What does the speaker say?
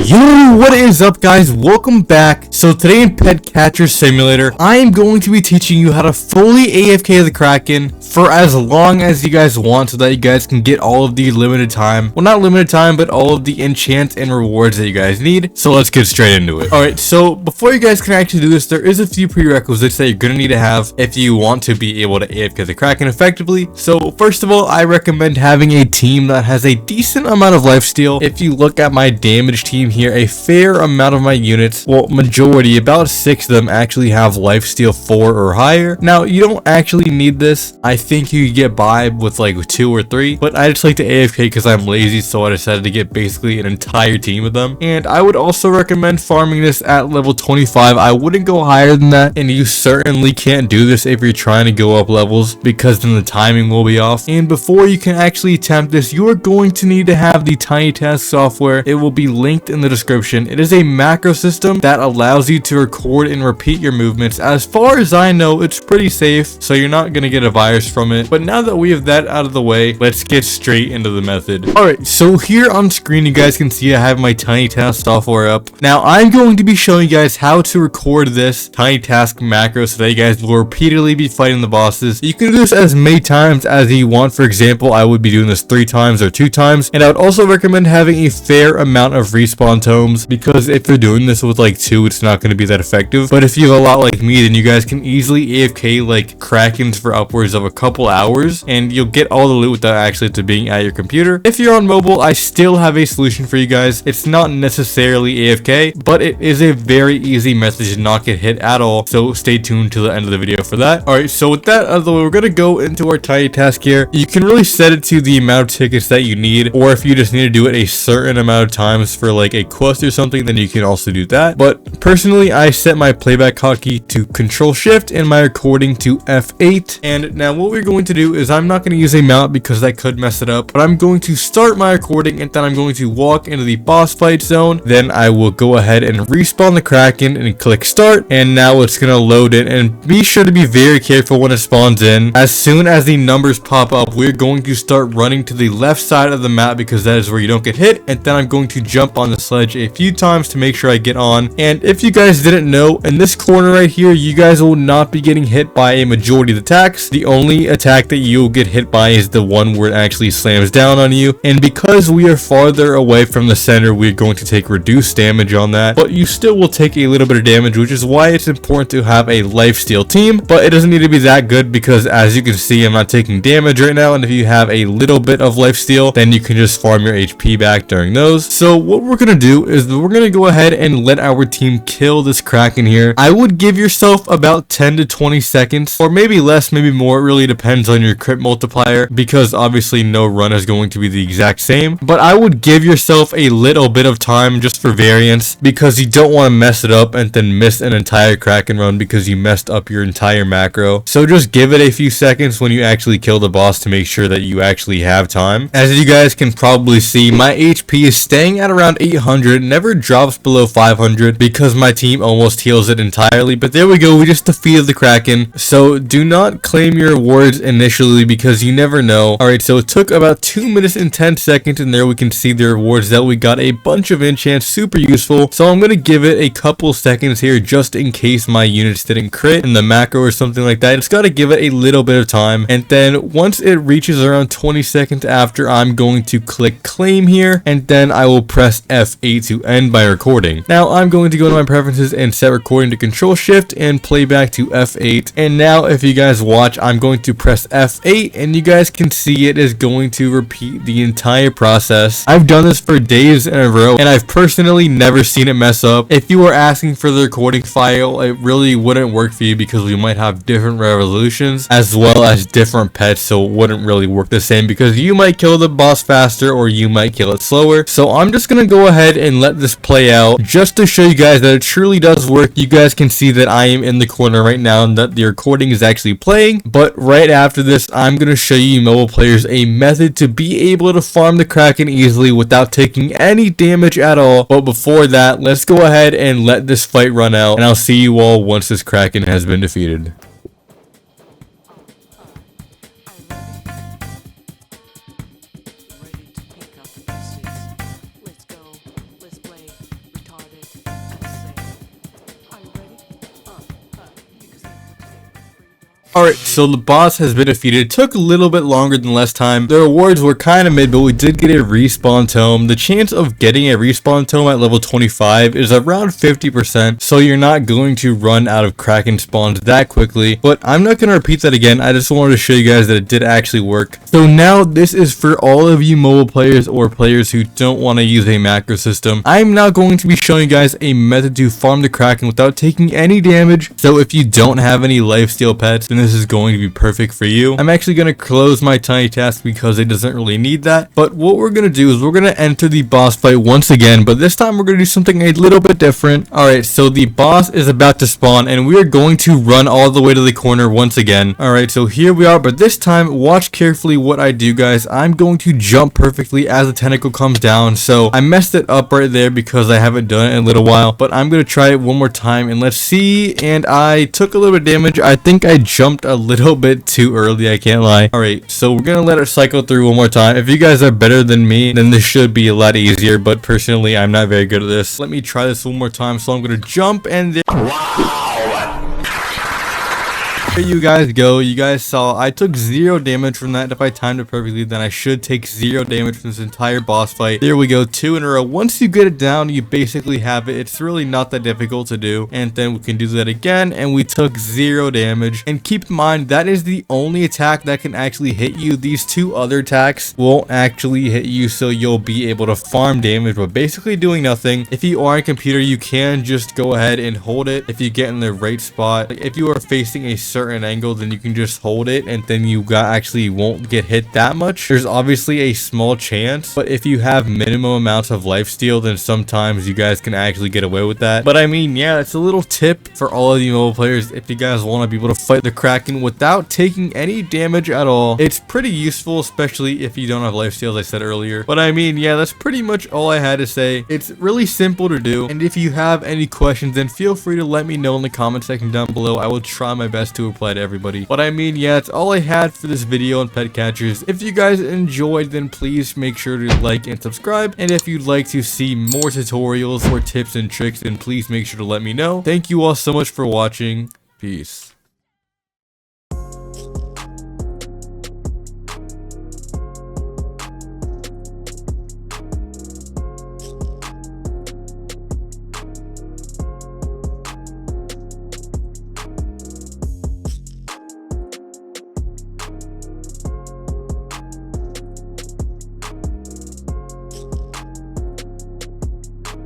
Yo, what is up guys? Welcome back. So today in Pet Catcher Simulator, I am going to be teaching you how to fully AFK the Kraken for as long as you guys want so that you guys can get all of the limited time, well not limited time, but all of the enchants and rewards that you guys need. So let's get straight into it. Alright, so before you guys can actually do this, there is a few prerequisites that you're going to need to have if you want to be able to AFK the Kraken effectively. So first of all, I recommend having a team that has a decent amount of lifesteal. If you look at my damage team here, a fair amount of my units, well majority, about 6 of them actually have lifesteal 4 or higher. Now you don't actually need this. I think you could get by with like 2 or 3, but I just like to AFK because I'm lazy, so I decided to get basically an entire team of them. And I would also recommend farming this at level 25. I wouldn't go higher than that, and you certainly can't do this if you're trying to go up levels because then the timing will be off. And before you can actually attempt this, you are going to need to have the Tiny Task software. It will be linked in the description. It is a macro system that allows you to record and repeat your movements. As far as I know, it's pretty safe, so you're not going to get a virus from it. But now that we have that out of the way, let's get straight into the method. Alright, so here on screen you guys can see I have my Tiny Task software up. Now I'm going to be showing you guys how to record this Tiny Task macro so that you guys will repeatedly be fighting the bosses. You can do this as many times as you want. For example, I would be doing this 3 times or 2 times, and I would also recommend having a fair amount of respawn tomes, because if you're doing this with like 2, it's not going to be that effective. But if you have a lot like me, then you guys can easily AFK like Krakens for upwards of a couple hours, and you'll get all the loot without actually to being at your computer. If you're on mobile, I still have a solution for you guys. It's not necessarily AFK, but it is a very easy method to not get hit at all, so stay tuned to the end of the video for that. Alright, so with that out of the way, we're going to go into our Tiny Task here. You can really set it to the amount of tickets that you need, or if you just need to do it a certain amount of times for like a quest or something, then you can also do that. But personally, I set my playback hotkey to Control Shift and my recording to F8. And now what we're going to do is I'm not going to use a mount because that could mess it up, but I'm going to start my recording and then I'm going to walk into the boss fight zone. Then I will go ahead and respawn the Kraken and click start, and now it's going to load it. And be sure to be very careful when it spawns in. As soon as the numbers pop up, we're going to start running to the left side of the map because that is where you don't get hit, and then I'm going to jump on the sledge a few times to make sure I get on. And if you guys didn't know, in this corner right here, you guys will not be getting hit by a majority of the attacks. The only attack that you'll get hit by is the one where it actually slams down on you, and because we are farther away from the center, we're going to take reduced damage on that, but you still will take a little bit of damage, which is why it's important to have a lifesteal team. But it doesn't need to be that good because as you can see, I'm not taking damage right now, and if you have a little bit of lifesteal, then you can just farm your HP back during those. So what we're gonna do is we're gonna go ahead and let our team kill this Kraken here. I would give yourself about 10 to 20 seconds, or maybe less, maybe more. It really depends on your crit multiplier, because obviously no run is going to be the exact same. But I would give yourself a little bit of time just for variance, because you don't want to mess it up and then miss an entire Kraken run because you messed up your entire macro. So just give it a few seconds when you actually kill the boss to make sure that you actually have time. As you guys can probably see, my HP is staying at around 800, never drops below 500 because my team almost heals it entirely. But there we go, we just defeated the Kraken. So do not claim your rewards initially because you never know. Alright, so it took about 2 minutes and 10 seconds, and there we can see the rewards that we got. A bunch of enchants, super useful. So I'm going to give it a couple seconds here just in case my units didn't crit in the macro or something like that. It's got to give it a little bit of time, and then once it reaches around 20 seconds after, I'm going to click claim here, and then I will press F8 to end my recording. Now I'm going to go to my preferences and set recording to Control Shift and playback to F8. And now if you guys watch, I'm going to press F8 and you guys can see it is going to repeat the entire process. I've done this for days in a row and I've personally never seen it mess up. If you were asking for the recording file, it really wouldn't work for you because we might have different resolutions as well as different pets, so it wouldn't really work the same because you might kill the boss faster or you might kill it slower. So I'm just gonna go ahead and let this play out just to show you guys that it truly does work. You guys can see that I am in the corner right now and that the recording is actually playing. But right after this, I'm gonna show you mobile players a method to be able to farm the Kraken easily without taking any damage at all. But before that, let's go ahead and let this fight run out, and I'll see you all once this Kraken has been defeated. Ready to pick up the pieces. Let's go. Let's play. Alright, so the boss has been defeated. It took a little bit longer than last time. The rewards were kind of mid, but we did get a respawn tome. The chance of getting a respawn tome at level 25 is around 50%, so you're not going to run out of Kraken spawns that quickly. But I'm not going to repeat that again. I just wanted to show you guys that it did actually work. So now this is for all of you mobile players or players who don't want to use a macro system. I'm now going to be showing you guys a method to farm the Kraken without taking any damage. So if you don't have any lifesteal pets, then this is going to be perfect for you. I'm actually going to close my tiny task because it doesn't really need that. But what we're going to do is we're going to enter the boss fight once again, but this time we're going to do something a little bit different. Alright, so the boss is about to spawn and we are going to run all the way to the corner once again. Alright, so here we are, but this time watch carefully what I do, guys. I'm going to jump perfectly as the tentacle comes down. So I messed it up right there because I haven't done it in a little while, but I'm going to try it one more time and let's see. And I took a little bit of damage. I think I jumped a little bit too early, I can't lie. Alright, so we're gonna let it cycle through one more time. If you guys are better than me, then this should be a lot easier, but personally I'm not very good at this. Let me try this one more time. So I'm gonna jump and there you guys go. You guys saw I took 0 damage from that. If I timed it perfectly, then I should take 0 damage from this entire boss fight. There we go, 2 in a row. Once you get it down, you basically have it. It's really not that difficult to do. And then we can do that again, and we took 0 damage. And keep in mind, that is the only attack that can actually hit you. These 2 other attacks won't actually hit you, so you'll be able to farm damage, but basically doing nothing. If you are on a computer, you can just go ahead and hold it if you get in the right spot. Like if you are facing a certain angle, then you can just hold it and then you actually won't get hit that much. There's obviously a small chance, but if you have minimum amounts of lifesteal, then sometimes you guys can actually get away with that. But I mean, yeah, it's a little tip for all of you mobile players if you guys want to be able to fight the Kraken without taking any damage at all. It's pretty useful, especially if you don't have lifesteal, as I said earlier. But I mean, yeah, that's pretty much all I had to say. It's really simple to do, and if you have any questions, then feel free to let me know in the comment section down below. I will try my best to reply to everybody. But I mean, yeah, that's all I had for this video on pet catchers. If you guys enjoyed, then please make sure to like and subscribe, and if you'd like to see more tutorials or tips and tricks, then please make sure to let me know. Thank you all so much for watching. Peace.